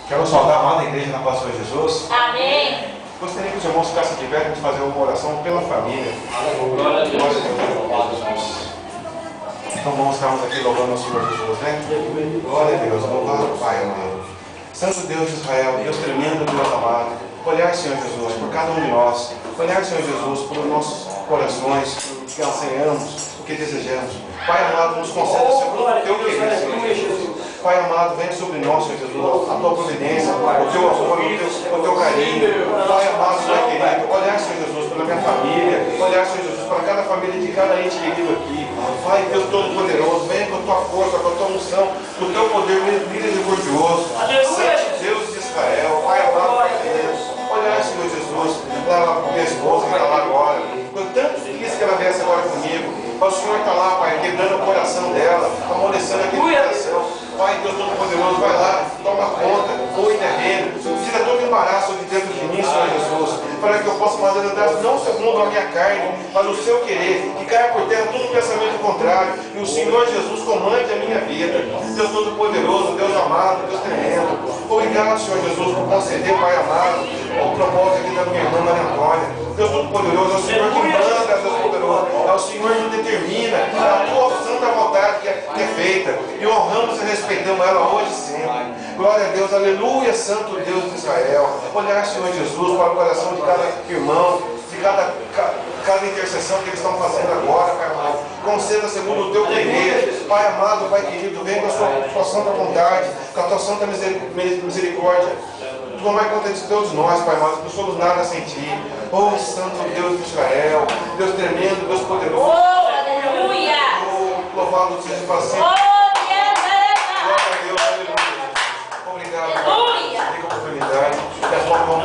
Quero saudar a amada igreja na paz do Senhor Jesus. Amém. Gostaria que os irmãos ficassem de pé para fazer uma oração pela família. Glória a Deus. Então vamos estarmos aqui louvando o Senhor Jesus, né? Glória a Deus, louvado Pai amado. Santo Deus de Israel, Deus tremendo, Deus amado. Olhar, Senhor Jesus, por cada um de nós. Olhar, Senhor Jesus, por nossos corações, por o que ansiamos, o que desejamos. Pai amado, nos conceda segundo o teu querer, Senhor Jesus. Pai amado, vem sobre nós, Senhor Jesus, a tua providência, o teu amor, o teu carinho. Pai amado, Pai querido, olhar, Senhor Jesus, pela minha família, olhar, Senhor Jesus, para cada família de cada ente querido aqui. Pai, Deus Todo-Poderoso, vem com a tua força, com a tua unção, com o teu poder misericordioso. Santo Deus de Israel, Pai amado, Pai Deus, olhar, Senhor Jesus, lá para minha esposa que está lá agora. Eu tanto quis que ela viesse agora comigo. Mas o Senhor está lá, Pai, quebrando o coração dela, amolecendo aquele coração. Pai, Deus Todo-Poderoso, vai lá, toma conta, põe terreno, tira todo o embaraço de dentro de mim, Senhor Jesus, para que eu possa fazer não segundo a minha carne, mas o seu querer, que caia por terra todo pensamento contrário, e o Senhor Jesus comande a minha vida. Deus Todo-Poderoso, Deus amado, Deus tremendo, obrigado, Senhor Jesus, por conceder, Pai amado, o propósito aqui da minha irmã Maria Antônia. Deus Todo-Poderoso, é o Senhor que manda, Deus Poderoso, é o Senhor que determina, é a tua santa vontade que é feita, e honramos e respeitamos ela hoje e sempre. Glória a Deus, aleluia, Santo Deus de Israel. Olhar, Senhor Jesus, para o coração de cada irmão, de cada intercessão que eles estão fazendo agora, Pai amado. Conceda segundo o teu querer, Pai amado, Pai querido, vem com a tua santa vontade, com a tua santa misericórdia. Tomai conta de todos nós, Pai amado, não somos nada sem Ti. Oh, Santo Deus de Israel, Deus tremendo, Deus poderoso. Oh, aleluia! Oh, louvado seja para sempre. Glória a Deus, aleluia. Obrigado, Pai. Fica a oportunidade. Que a tua mão